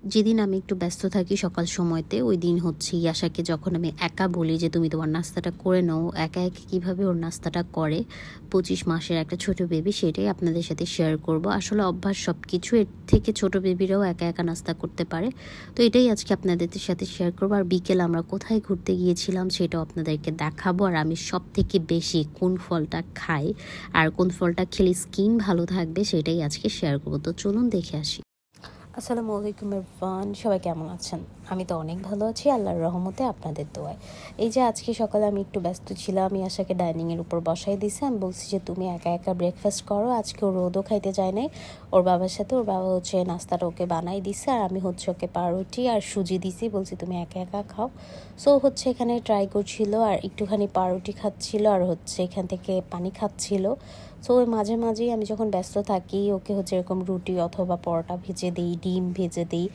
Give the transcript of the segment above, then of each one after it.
যেদিন আমি একটু ব্যস্ত থাকি সকাল সময়তে, ওই দিন হচ্ছে ইয়াশাকে যখন আমি একা বলি যে তুমি তোমার নাস্তাটা করে নাও, একা একা কীভাবে ওর নাস্তাটা করে, 25 মাসের একটা ছোট বেবি, সেটাই আপনাদের সাথে শেয়ার করব। আসলে অভ্যাস সব কিছু, এর থেকে ছোট বেবিরাও একা একা নাস্তা করতে পারে। তো এটাই আজকে আপনাদের সাথে শেয়ার করবো। আর বিকেল আমরা কোথায় ঘুরতে গিয়েছিলাম সেটাও আপনাদেরকে দেখাবো। আর আমি সব থেকে বেশি কোন ফলটা খাই আর কোন ফলটা খেলে স্কিন ভালো থাকবে সেটাই আজকে শেয়ার করবো। তো চলুন দেখে আসি। আসসালামু আলাইকুম এভরিওয়ান, সবাই কেমন আছেন? আমি তো অনেক ভালো আছি আল্লাহর রহমতে, আপনাদের দোয়ায়। এই যে আজকে সকালে আমি একটু ব্যস্ত ছিলাম, আমি আশাকে ডাইনিংয়ের উপর বসাই দিয়েছি। আমি বলছি যে তুমি একা একা ব্রেকফাস্ট করো। আজকে ও রোদও খাইতে যায় নাই ওর বাবার সাথে, ওর বাবা হচ্ছে নাস্তাটা ওকে বানাই দিছে, আর আমি হচ্ছে ওকে পাউরুটি আর সুজি দিছি, বলছি তুমি একা একা খাও। সো হচ্ছে এখানে ট্রাই করছিল আর একটুখানি পাউরুটি খাচ্ছিল আর হচ্ছে এখান থেকে পানি খাচ্ছিল। সো ওই মাঝে মাঝেই আমি যখন ব্যস্ত থাকি ওকে হচ্ছে এরকম রুটি অথবা পরোটা ভেজে দিই, ডিম ভেজে দিই,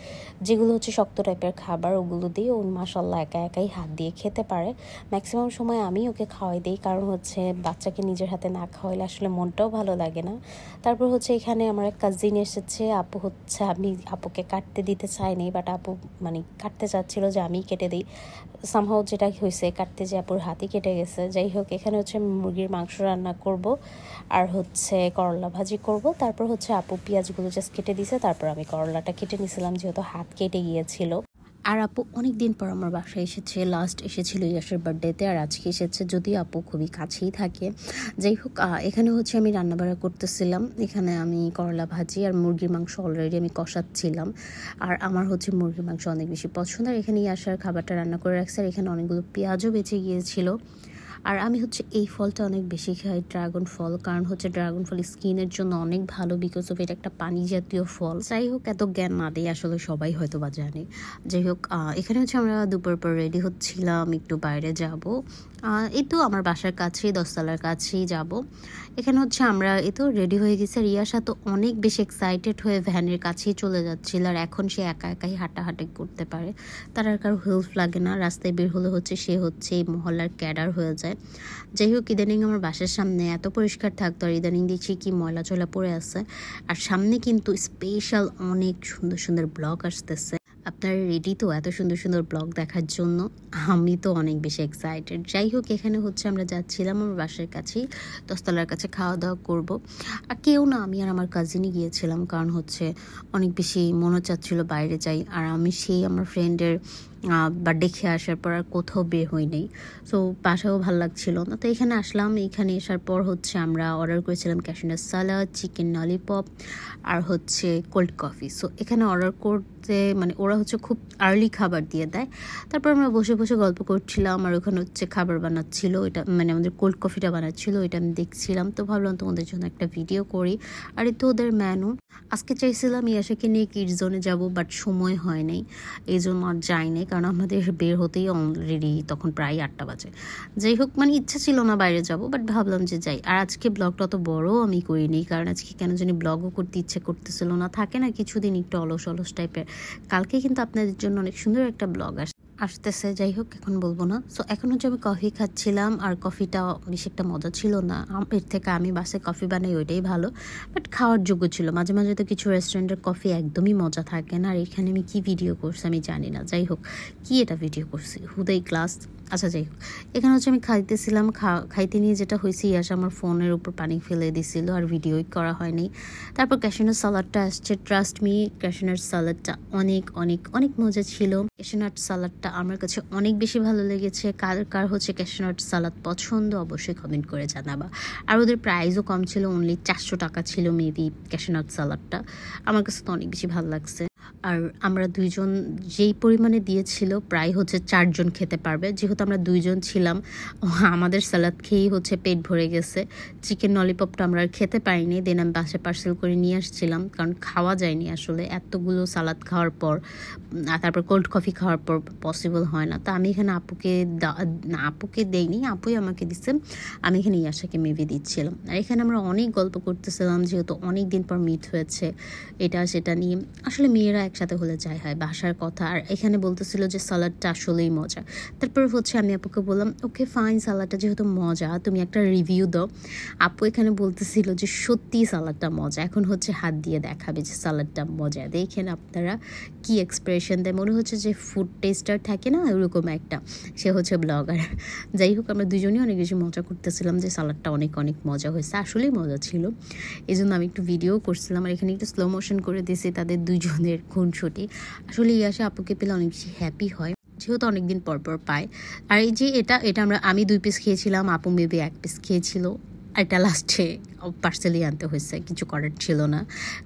যেগুলো হচ্ছে শক্ত টাইপের খাবার ওগুলো দিই। ও মাশাল্লাহ একা একাই হাত দিয়ে খেতে পারে। ম্যাক্সিমাম সময় আমি ওকে খাওয়াই দিই, কারণ হচ্ছে বাচ্চাকে নিজের হাতে না খাওয়াইলে আসলে মনটাও ভালো লাগে না। তারপর হচ্ছে এখানে আমার এক কাজিন এসেছে, আপু হচ্ছে আমি আপুকে কাটতে দিতে চাইনি, বাট আপু মানে কাটতে চাচ্ছিল যে আমি কেটে দিই। সামহাও যেটা হয়েছে কাটতে যে আপুর হাতই কেটে গেছে। যাই হোক, এখানে হচ্ছে আমি মুরগির মাংস রান্না করব আর হচ্ছে করলা ভাজি করব। তারপর হচ্ছে আপু পেঁয়াজগুলো জাস্ট কেটে দিয়েছে, তারপর আমি করলাটা কেটে নিয়েছিলাম যেহেতু হাত কেটে গিয়েছিল। আর আপু অনেক দিন পর আমার বাসায় এসেছে, লাস্ট এসেছিল ইয়াসের বার্থডেতে, আর আজকে এসেছে, যদিও আপু খুবই কাছেই থাকে। যাই হোক, এখানে হচ্ছে আমি রান্নাবাড়া করতেছিলাম। এখানে আমি করলা ভাজি আর মুরগির মাংস অলরেডি আমি কষাচ্ছিলাম। আর আমার হচ্ছে মুরগির মাংস অনেক বেশি পছন্দ। আর এখানে ইয়াসার খাবারটা রান্না করে রাখছে, আর এখানে অনেকগুলো পেঁয়াজও বেঁচে গিয়েছিল। আর আমি হচ্ছে এই ফলটা অনেক বেশি খাই, ড্রাগন ফল, কারণ হচ্ছে ড্রাগন ফল স্কিনের জন্য অনেক ভালো, বিকজ অফ এটা একটা পানি জাতীয় ফল। যাই হোক, এত জ্ঞান না দিয়ে আসলে সবাই হয়তো বা জানে। যাই হোক, এখানে হচ্ছে আমরা দুপুর পর রেডি হচ্ছিলাম, একটু বাইরে যাব। এই তো আমার বাসার কাছেই, 10 তলার কাছেই যাব। এখানে হচ্ছে আমরা এই তো রেডি হয়ে গেছি। আর ইয়াশা তো অনেক বেশি এক্সাইটেড হয়ে ভ্যানের কাছেই চলে যাচ্ছিল, আর এখন সে একা একাই হাঁটাহাঁটি করতে পারে, তার আর কারো হেল্প লাগে না। রাস্তায় বের হলে হচ্ছে সে হচ্ছে এই মহল্লার ক্যাডার হয়ে যায়। যাই হোক, ইদানিং আমার বাসার সামনে এত পরিষ্কার থাকতো, আর ইদানিং দেখছি কি ময়লা চলা পড়ে আছে। আর সামনে কিন্তু স্পেশাল অনেক সুন্দর সুন্দর ব্লগ আসতেছে। আপনারা রেডি তো এত সুন্দর সুন্দর ব্লগ দেখার জন্য? আমি তো অনেক বেশি এক্সাইটেড। যাই হোক, এখানে হচ্ছে আমরা যাচ্ছিলাম আমার বাসার কাছেই, 10 তলার কাছে খাওয়া দাওয়া করব। আর কেউ না, আমি আর আমার কাজিনই গিয়েছিলাম, কারণ হচ্ছে অনেক বেশি মনে চাচ্ছিল বাইরে যাই। আর আমি সেই আমার ফ্রেন্ডের বার্থডে খেয়ে আসার পর আর কোথাও বের হই নাই। সো বাসাও ভালো লাগছিল না, তো এখানে আসলাম। এখানে আসার পর হচ্ছে আমরা অর্ডার করেছিলাম ক্যাশনাট সালাদ, চিকেন ললিপপ আর হচ্ছে কোল্ড কফি। সো এখানে অর্ডার করতে মানে ওরা হচ্ছে খুব আর্লি খাবার দিয়ে দেয়। তারপর আমরা বসে বসে গল্প করছিলাম, আর ওখানে হচ্ছে খাবার বানাচ্ছিল, এটা মানে আমাদের কোল্ড কফিটা বানাচ্ছিল, এটা আমি দেখছিলাম। তো ভাবলাম তোমাদের জন্য একটা ভিডিও করি। আর এই তো ওদের মেনু। আজকে চাইছিলাম ইয়াশাকে নিয়ে কিডস জোনে যাব, বাট সময় হয় নাই, এই জন্য আর যাই নাই, কারণ আমাদের বের হতেই অলরেডি তখন প্রায় 8টা বাজে। যাই হোক, মানে ইচ্ছা ছিল না বাইরে যাব, বাট ভাবলাম যে যাই। আর আজকে ব্লগটা অত বড় আমি করিনি, কারণ আজকে কেন জানি ব্লগও করতে ইচ্ছে করতেছিল না, থাকে না কিছুদিন একটু অলস অলস টাইপের। কালকে কিন্তু আপনাদের জন্য অনেক সুন্দর একটা ব্লগ আসতেছে। যাই হোক, এখন বলবো না। সো এখন হচ্ছে আমি কফি খাচ্ছিলাম, আর কফিটা বেশি একটা মজা ছিল না, এর থেকে আমি বাসে কফি বানাই ওইটাই ভালো, বাট খাওয়ার যোগ্য ছিল। মাঝে মাঝে তো কিছু রেস্টুরেন্টের কফি একদমই মজা থাকে না। আর এখানে আমি কি ভিডিও করছি আমি জানি না, যাই হোক, কি এটা ভিডিও করছি হুদাই ক্লাস। আচ্ছা যাই হোক, এখানে হচ্ছে আমি খাইতেছিলাম, খাইতে নিয়ে যেটা হয়েছে, ইয়াসা আমার ফোনের উপর পানি ফেলে দিছিল, আর ভিডিওই করা হয়নি। তারপর ক্যাশনাট সালাডটা আসছে, ট্রাস্ট মি ক্যাশনাট সালাডটা অনেক অনেক অনেক মজা ছিল। ক্যাশনাট সালাডটা আমার কাছে অনেক বেশি ভালো লেগেছে। কার কার হচ্ছে ক্যাশনাট সালাদ পছন্দ অবশ্যই কমেন্ট করে জানাবা। আর ওদের প্রাইসও কম ছিল, অনলি 400 টাকা ছিল মেবি ক্যাশনাট সালাডটা। আমার কাছে তো অনেক বেশি ভালো লাগছে। আর আমরা দুইজন যেই পরিমাণে দিয়েছিল প্রায় হচ্ছে 4 জন খেতে পারবে, যেহেতু আমরা 2 জন ছিলাম। আমাদের সালাদ খেয়েই হচ্ছে পেট ভরে গেছে। চিকেন ললিপপটা আমরা আর খেতে পারিনি, দেন আমি বাসে পার্সেল করে নিয়ে আসছিলাম, কারণ খাওয়া যায়নি আসলে এতগুলো সালাদ খাওয়ার পর। আর তারপর কোল্ড কফি খাওয়ার পর পসিবল হয় না। তো আমি এখানে আপুকে দেইনি, আপুই আমাকে দিচ্ছে, আমি এখানে ইয়াশাকে মেবি দিচ্ছিলাম। আর এখানে আমরা অনেক গল্প করতেছিলাম, যেহেতু অনেক দিন পর মিট হয়েছে, এটা সেটা নিয়ে। আসলে মেয়েরা বন্ধুরা একসাথে হলে যাই হয়, বাসার কথা। আর এখানে বলতেছিল যে সালাডটা আসলেই মজা। তারপর হচ্ছে আমি আপুকে বললাম ওকে ফাইন, সালাডটা যেহেতু মজা তুমি একটা রিভিউ দাও। আপু এখানে বলতেছিল যে সত্যিই সালাডটা মজা, এখন হচ্ছে হাত দিয়ে দেখাবে যে সালাডটা মজা। দেখেন আপনারা কি এক্সপ্রেশন দেয়, মনে হচ্ছে যে ফুড টেস্টার থাকে না ওরকম একটা, সে হচ্ছে ব্লগার। যাই হোক আমরা দুজনেই অনেক বেশি মজা করতেছিলাম যে সালাডটা অনেক অনেক মজা হয়েছে, আসলেই মজা ছিল। এই জন্য আমি একটু ভিডিও করছিলাম আর এখানে একটু স্লো মোশন করে দিয়েছি তাদের দুজনের খুনসুটি। আসলে ইয়াশা আপুকে পেলে অনেক বেশি হ্যাপি হয়, যেহেতু অনেকদিন পর পর পায়। আর এই যে এটা আমি 2 পিস খেয়েছিলাম, আপু মেবি 1 পিস খেয়েছিল। এটা লাস্টে পার্সেলি আনতে হয়েছে, কিছু করার ছিল না,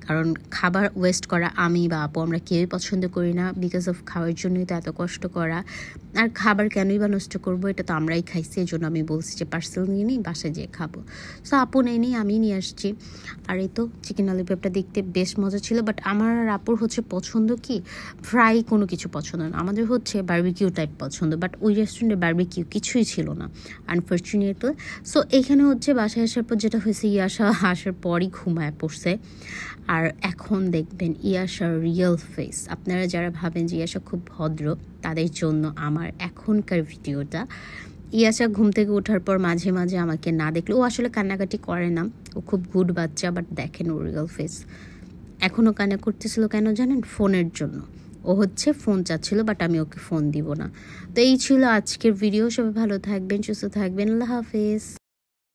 কারণ খাবার ওয়েস্ট করা আমি বা আপু আমরা কেউই পছন্দ করি না। বিকজ অফ খাওয়ার জন্যই তো এত কষ্ট করা, আর খাবার কেনই বা নষ্ট করবো, এটা তো আমরাই খাইছি। এই জন্য আমি বলছি যে পার্সেল নিয়ে নিই, বাসায় যেয়ে খাবো। সো আপু নেই আমি নিয়ে আসছি। আর এই তো চিকেন ললিপপটা দেখতে বেশ মজা ছিল, বাট আমার আর আপুর হচ্ছে পছন্দ কি ফ্রাই কোনো কিছু পছন্দ না, আমাদের হচ্ছে বারবিকিউ টাইপ পছন্দ। বাট ওই রেস্টুরেন্টে বারবিকিউ কিছুই ছিল না আনফর্চুনেটলি। সো এখানে হচ্ছে বাসায় আসার পর যেটা হয়েছে, ইয়াশা আসার পরই ঘুমায় পড়ছে। আর এখন দেখবেন ইয়াশার রিয়েল ফেস। আপনারা যারা ভাবেন যে ইয়াশা খুব ভদ্র, তাদের জন্য আমার এখনকার ভিডিওটা। ইয়াশা ঘুম থেকে ওঠার পর মাঝে মাঝে আমাকে না দেখলে, ও আসলে কান্নাকাটি করে না, ও খুব গুড বাচ্চা, বাট দেখেন ও রিয়েল ফেস। এখনও কান্না করতেছিল কেন জানেন? ফোনের জন্য। ও হচ্ছে ফোন চাচ্ছিল, বাট আমি ওকে ফোন দিব না। তো এই ছিল আজকের ভিডিও। সবাই ভালো থাকবেন, সুস্থ থাকবেন, আল্লাহ হাফেজ।